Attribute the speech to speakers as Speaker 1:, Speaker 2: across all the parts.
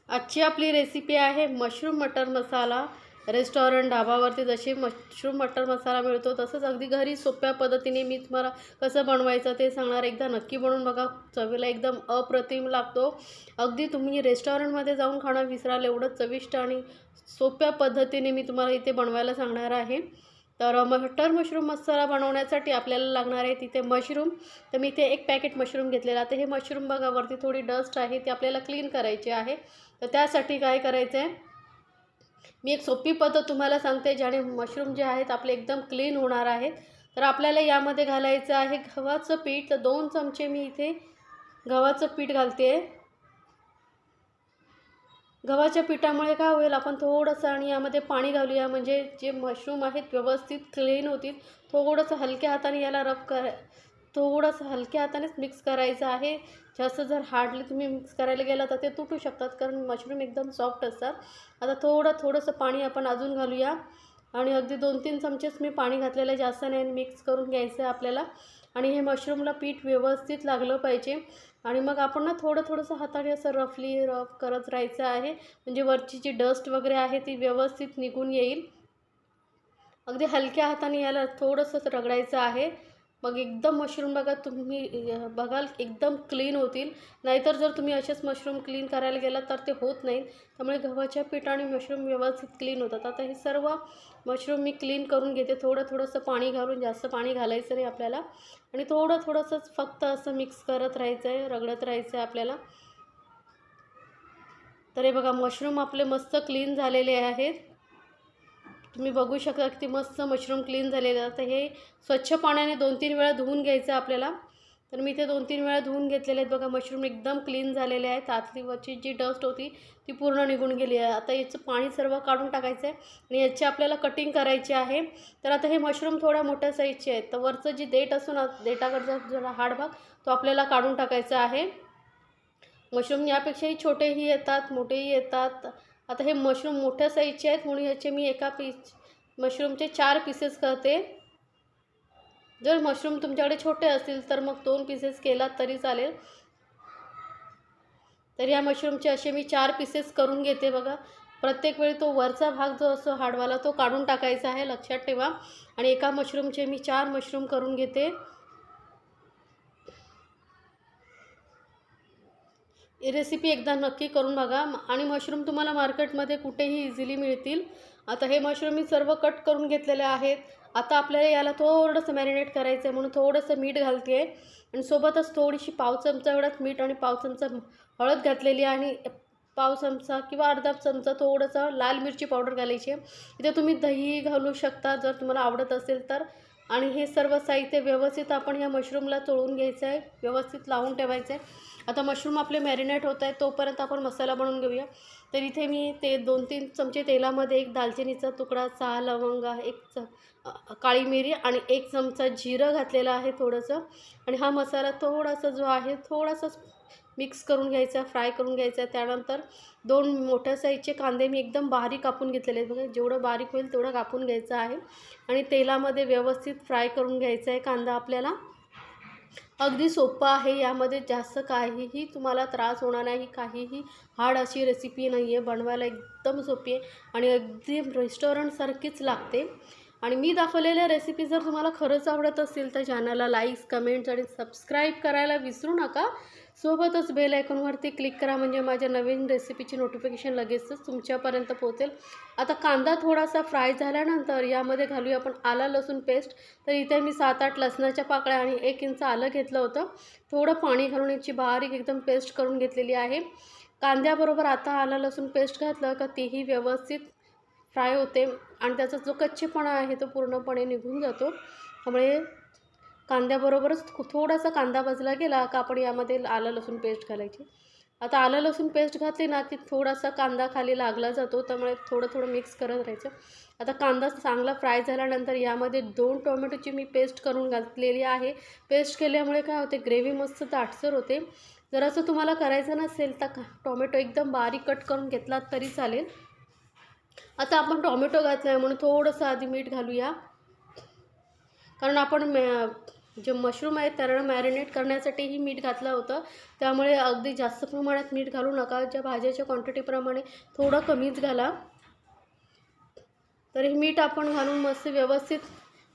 Speaker 1: आजची आपली रेसिपी आहे मशरूम मटर मसाला। रेस्टॉरंट ढाबावरती जशी मशरूम मटर मसाला मिळतो तसंच अगदी घरी सोप्या पद्धतीने मी तुम्हाला कसं बनवायचं ते सांगणार। एकदा नक्की बनवून बघा, चवीला एकदम अप्रतिम लागतो। अगदी तुम्ही रेस्टॉरंटमध्ये जाऊन खाणं विसराल एवढं चविष्ट आणि सोप्या पद्धतीने मी तुम्हाला इथे बनवायला सांगणार आहे। तर मटर मशरूम मसाला बनवण्यासाठी आपल्याला लागणार आहे तिथे मशरूम। तर मी इथे एक पॅकेट मशरूम घेतलेला। तर हे मशरूम बघा वरती थोडी डस्ट आहे ती आपल्याला क्लीन करायची आहे। तर त्यासाठी काय करायचं आहे, मी एक सोपी पद्धत तुम्हाला सांगते ज्याने मशरूम जे आहेत आपले एकदम क्लीन होणार आहेत। तर आपल्याला यामध्ये घालायचं आहे गव्हाचं पीठ। तर 2 चमचे मी इथे गव्हाचं पीठ घालते आहे। गव्हाच्या पिठामुळे काय होईल, आपण थोडंसं आणि यामध्ये पाणी घालूया म्हणजे जे मशरूम आहेत व्यवस्थित क्लीन होतील। थोडंसं हलक्या हाताने याला थोडंसं हलक्या हातानेच मिक्स करायचं आहे। जास्त जर हार्डली तुम्ही मिक्स करायला गेला तर ते तुटू शकतात, कारण मशरूम एकदम सॉफ्ट असतात। आता थोडंसं पाणी आपण अजून घालूया आणि अगदी 2-3 चमचेच मी पाणी घातलेलं आहे, जास्त नाही। मिक्स करून घ्यायचं आहे आपल्याला आणि हे मशरूमला पीठ व्यवस्थित लागलं पाहिजे। आणि मग आपण ना थोडंसं हाताने असं रफ करत राहायचं आहे, म्हणजे वरची जी डस्ट वगैरे आहे ती व्यवस्थित निघून येईल। अगदी हलक्या हाताने याला थोडंसं रगडायचं आहे। मग एकदम मशरूम बघा तुम्ही बघाल एकदम क्लीन होतील। नाहीतर जर तुम्ही असेच मशरूम क्लीन करायला गेलात तर ते होत नाहीत। त्यामुळे गव्हाच्या पिठाने मशरूम व्यवस्थित क्लीन होतात। आता हे सर्व मशरूम मी क्लीन करून घेते थोडंसं पाणी घालून, जास्त पाणी घालायचं नाही आपल्याला। आणि थोडंसंच फक्त असं मिक्स करत राहायचं आहे, रगडत राहायचं आहे आपल्याला। तर हे बघा मशरूम आपले मस्त क्लीन झालेले आहेत। तुम्ही बघू शकता किती मस्त मशरूम क्लीन झालेले आहेत। तर हे स्वच्छ पाण्याने 2-3 वेळा धुवून घ्यायचं आपल्याला। तर मी ते 2-3 वेळा धुवून घेतलेले आहेत। बघा मशरूम एकदम क्लीन झालेले आहेत। आतली वरची जी डस्ट होती ती पूर्ण निघून गेली आहे। आता याचं पाणी सर्व काढून टाकायचं आहे आणि याची आपल्याला कटिंग करायची आहे। तर आता हे मशरूम थोड्या मोठ्या साईजचे आहेत। तर वरचं जी देठ असतो ना, देठाकडचा जरा हाड भाग तो आपल्याला काढून टाकायचा आहे। मशरूम यापेक्षाही छोटेही येतात, मोठेही येतात। आता हे मशरूम मोठ्या साईजचे आहेत म्हणून याचे मी मशरूमचे 4 पीसेस करते। जर मशरूम तुमच्याकडे छोटे असतील तर मग 2 पीसेस केलात तरी चालेल। तर या मशरूमचे असे मी 4 पीसेस करून घेते बघा। प्रत्येक वेळी तो वरचा भाग जो असतो हाडवाला तो काढून टाकायचा आहे, लक्षात ठेवा। आणि एका मशरूमचे मी 4 मशरूम करून घेते। ही रेसिपी एकदा नक्की करून बघा। आणि मशरूम तुम्हाला मार्केटमध्ये कुठेही इझिली मिळतील। आता हे मशरूम मी सर्व कट करून घेतलेले आहेत। आता आपल्याला याला थोडंसं मॅरिनेट करायचं आहे म्हणून थोडंसं मीठ घालते आहे आणि सोबतच थोडीशी पाव चमचा एवढाच मीठ आणि पाव चमचा हळद घातलेली आहे आणि पाव चमचा किंवा अर्धा चमचा थोडंसं लाल मिरची पावडर घालायची आहे। इथे तुम्ही दही घालू शकता जर तुम्हाला आवडत असेल तर। आणि हे सर्व साहित्य व्यवस्थित आपण या मशरूमला चोळून घ्यायचं आहे, व्यवस्थित लावून ठेवायचं आहे। आता मशरूम आपले मॅरिनेट होत आहे तोपर्यंत आपण मसाला बनवून घेऊया। तर इथे मी 2-3 चमचे तेलामध्ये एक दालचिनीचा तुकडा, 6 लवंगा, काळी मिरी आणि 1 चमचा जिरं घातलेलं आहे थोडंसं। आणि हा मसाला थोडासा जो आहे थोडासा मिक्स करून घ्यायचा, फ्राय करून घ्यायचा। त्यानंतर 2 मोठ्या साईजचे कांदे मी एकदम बारीक कापून घेतलेले आहेत बघा। जेवढं बारीक होईल तेवढं कापून घ्यायचं आहे आणि तेलामध्ये व्यवस्थित फ्राय करून घ्यायचा आहे कांदा आपल्याला। अगदी सोपं आहे, यामध्ये जास्त काहीही तुम्हाला त्रास होणार नाही, काहीही हार्ड अशी रेसिपी नाही आहे। बनवायला एकदम सोपी आहे आणि अगदी रेस्टॉरंटसारखीच लागते। आणि मी दाखवलेल्या रेसिपी जर तुम्हाला खरंच आवडत असतील तर चॅनलला लाईक्स, कमेंट्स आणि सबस्क्राईब करायला विसरू नका। सोबतच बेल आयकॉनवरती क्लिक करा म्हणजे माझ्या नवीन रेसिपीची नोटिफिकेशन लगेचच तुमच्यापर्यंत पोहोचेल। आता कांदा थोडासा फ्राय झाल्यानंतर यामध्ये घालूया आपण आलं लसूण पेस्ट। तर इथे मी 7-8 लसणाच्या पाकळ्या आणि 1 इंच आलं घेतलं होतं। थोडं पाणी घालून याची बारीक एकदम पेस्ट करून घेतलेली आहे। कांद्याबरोबर आता आलं लसूण पेस्ट घातलं का तीही व्यवस्थित फ्राय होते आणि त्याचा जो कच्चेपणा आहे तो पूर्णपणे निघून जातो। त्यामुळे कांद्याबरोबरच थोडासा कांदा भाजला गेला का आपण यामध्ये आलं लसूण पेस्ट घालायची। आता आलं लसूण पेस्ट घातली ना की थोडासा कांदा खाली लागला जातो, त्यामुळे थोडं मिक्स करत राहायचं। आता कांदा चांगला फ्राय झाल्यानंतर यामध्ये 2 टोमॅटोची मी पेस्ट करून घातलेली आहे। पेस्ट केल्यामुळे काय होते, ग्रेव्ही मस्त दाटसर होते। जर असं तुम्हाला करायचं नसेल तर टोमॅटो एकदम बारीक कट करून घेतलात तरी चालेल। आता आपण टोमॅटो घातला आहे म्हणून थोडंसं आधी मीठ घालूया, कारण आपण जे मशरूम आहेत त्यांना मॅरिनेट करण्यासाठीही मीठ घातलं होतं, त्यामुळे अगदी जास्त प्रमाणात मीठ घालू नका. ज्या भाज्याच्या क्वांटिटीप्रमाणे थोडं कमीच घाला. तर हे मीठ आपण घालून मस्त व्यवस्थित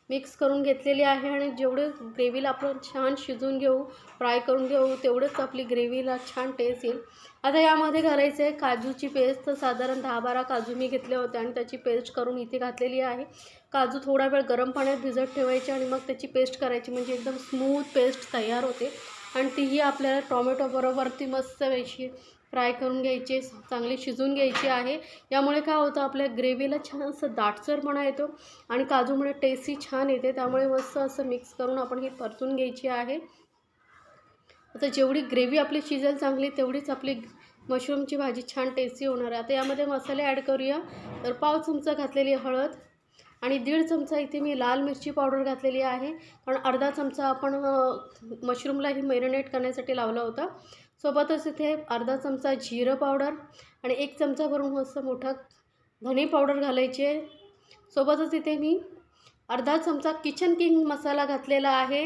Speaker 1: मिक्स करून घेतलेली आहे आणि जेवढे ग्रेव्हीला आपण छान शिजवून घेऊ, फ्राय करून घेऊ, तेवढंच आपली ग्रेव्हीला छान टेस्ट येईल. आता यामध्ये घालायचं आहे काजूची पेस्ट. तर साधारण 10-12 काजू मी घेतले होते आणि त्याची पेस्ट करून इथे घातलेली आहे. काजू थोडा वेळ गरम पाण्यात भिजत ठेवायचे आणि मग त्याची पेस्ट करायची, म्हणजे एकदम स्मूथ पेस्ट तयार होते. आणि तीही आपल्याला टोमॅटोबरोबर ती मस्त अशी फ्राय करून घ्यायची, चांगली शिजवून घ्यायची आहे. यामुळे काय होतं, आपल्या ग्रेव्हीला छान असं दाटसरपणा येतो आणि काजूमुळे टेस्टही छान येते. त्यामुळे मस्त असं मिक्स करून आपण ही परतून घ्यायची आहे. आता जेवढी ग्रेव्ही आपली शिजेल चांगली, तेवढीच आपली मशरूमची भाजी छान टेस्टी होणार आहे. आता यामध्ये मसाले ॲड करूया. तर पाव चमचा घातलेली हळद आणि 1.5 चमचा इथे मी लाल मिरची पावडर घातलेली आहे, कारण अर्धा चमचा आपण मशरूमलाही मॅरिनेट करण्यासाठी लावला होता. सोबतच इथे अर्धा चमचा जिरं पावडर आणि 1 चमचा भरून मस्त मोठा धने पावडर घालायची आहे. सोबतच इथे मी अर्धा चमचा किचन किंग मसाला घातलेला आहे.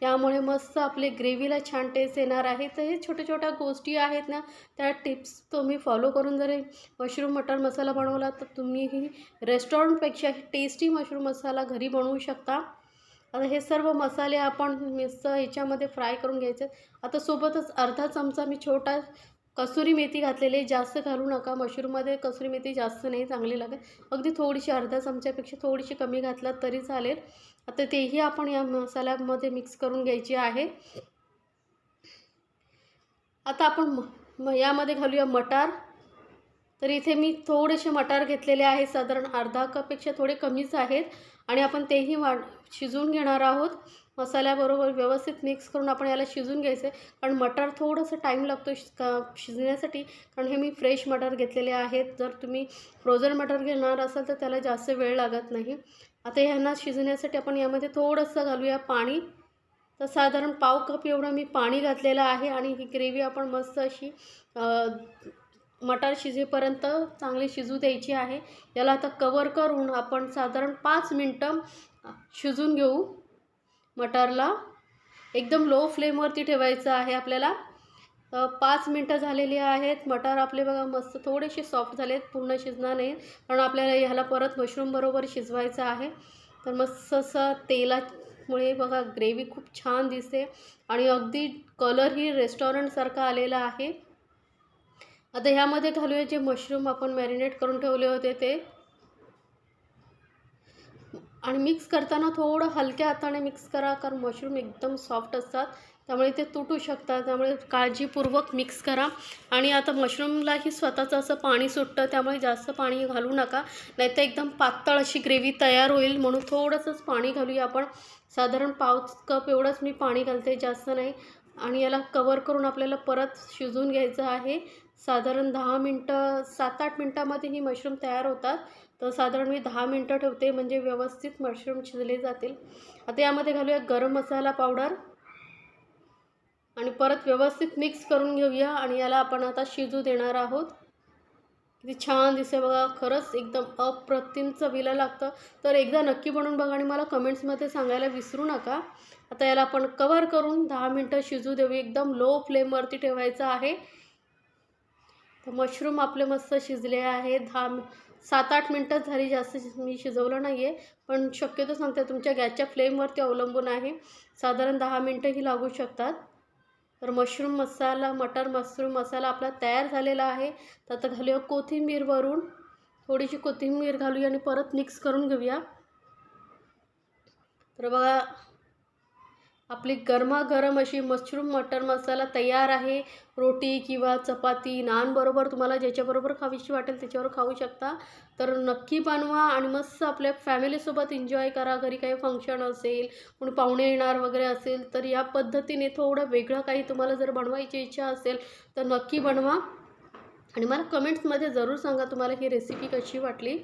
Speaker 1: यामुळे मस्त आपले ग्रेव्हीला छान टेस्ट येणार आहे. तर हे छोट्या गोष्टी आहेत ना, त्या टिप्स तुम्ही फॉलो करून जर मशरूम मटर मसाला बनवला, तर तुम्हीही रेस्टॉरंटपेक्षा टेस्टी मशरूम मसाला घरी बनवू शकता. आता हे सर्व मसाले आपण मस्त ह्याच्यामध्ये फ्राय करून घ्यायचे. आता सोबतच अर्धा चमचा मी छोटा कसुरी मेथी घातलेली, जास्त घालू नका. मशरूममध्ये कसुरी मेथी जास्त नाही चांगली लागेल, अगदी थोडीशी, अर्धा चमच्यापेक्षा थोडीशी कमी घातलात तरी चालेल. आता तेही आपण या मसाल्यामध्ये मिक्स करून घ्यायची आहे. आता आपण यामध्ये घालूया मटार. तर इथे मी थोडेसे मटार घेतलेले आहे, साधारण अर्धा कपपेक्षा थोडे कमीच आहेत आणि आपण तेही शिजवून घेणार आहोत. मसाल्याबरोबर व्यवस्थित मिक्स करून आपण याला शिजवून घ्यायचं आहे, कारण मटार थोडंसं टाईम लागतो शिजण्यासाठी, कारण हे मी फ्रेश मटार घेतलेले आहेत. जर तुम्ही फ्रोझन मटार घेणार असाल तर त्याला जास्त वेळ लागत नाही. आता ह्यांना शिजण्यासाठी आपण यामध्ये थोडंसं घालूया पाणी. तर साधारण पाव कप एवढं मी पाणी घातलेलं आहे आणि ही ग्रेव्ही आपण मस्त अशी मटार शिजेपर्यंत चांगली शिजू द्यायची आहे. याला आता कवर करून आपण साधारण 5 मिनटं शिजून घेऊ. मटारला एकदम लो फ्लेमवरती ठेवायचं आहे आपल्याला. 5 मिनटं झालेली आहेत. मटार आपले बघा मस्त थोडेसे सॉफ्ट झालेत, पूर्ण शिजणार नाही, कारण आपल्याला ह्याला परत मशरूमबरोबर शिजवायचं आहे. तर मस्त असं तेलामुळे बघा ग्रेव्ही खूप छान दिसते आणि अगदी कलरही रेस्टॉरंटसारखा आलेला आहे. आता ह्यामध्ये घालूया जे मशरूम आपण मॅरिनेट करून ठेवले होते ते, आणि मिक्स करताना थोडं हलक्या हाताने मिक्स करा, कारण मशरूम एकदम सॉफ्ट असतात, त्यामुळे ते तुटू शकतात. त्यामुळे काळजीपूर्वक मिक्स करा. आणि आता मशरूमलाही स्वतःचं असं पाणी सुटतं, त्यामुळे जास्त पाणी घालू नका, नाहीतर एकदम पातळ अशी ग्रेव्ही तयार होईल. म्हणून थोडंसंच पाणी घालूया आपण. साधारण पाव कप एवढंच मी पाणी घालते, जास्त नाही. आणि याला कवर करून आपल्याला परत शिजवून घ्यायचं आहे. साधारण 10 मिनटं, 7-8 मिनटामध्ये ही मशरूम तयार होतात. तर साधारण मी 10 मिनटं ठेवते, म्हणजे व्यवस्थित मशरूम शिजले जातील. आता यामध्ये घालूया गरम मसाला पावडर आणि परत व्यवस्थित मिक्स करून घेऊया आणि याला आपण आता शिजू देणार आहोत. किती छान दिसते बघा, खरंच एकदम अप्रतिम चवीला लागतं. तर एकदा नक्की बनवून बघा आणि मला कमेंट्समध्ये सांगायला विसरू नका. आता याला आपण कवर करून 10 मिनटं शिजू देऊ. एकदम लो फ्लेमवरती ठेवायचं आहे. तर मशरूम आपले मस्त शिजले आहे. 7-8 मिनटं झाली, जास्त मी शिजवलं नाही आहे, पण शक्यतो सांगते तुमच्या गॅसच्या फ्लेमवरती अवलंबून आहे. साधारण 10 मिनटंही लागू शकतात. तर मशरूम मसाला आपला तयार झालेला आहे. तर आता घालूया कोथिंबीर वरून, थोडीशी कोथिंबीर घालूया आणि परत मिक्स करून घेऊया. तर बघा आपली गरमागरम अशी मशरूम मटर मसाला तयार आहे. रोटी किंवा चपाती, नानबरोबर तुम्हाला ज्याच्याबरोबर खावीशी वाटेल त्याच्यावर खाऊ शकता. तर नक्की बनवा आणि मस्त आपल्या फॅमिलीसोबत एन्जॉय करा. घरी काही फंक्शन असेल, कोणी पाहुणे येणार वगैरे असेल, तर या पद्धतीने थोडं वेगळं काही तुम्हाला जर बनवायची इच्छा असेल तर नक्की बनवा आणि मला कमेंट्समध्ये जरूर सांगा तुम्हाला ही रेसिपी कशी वाटली.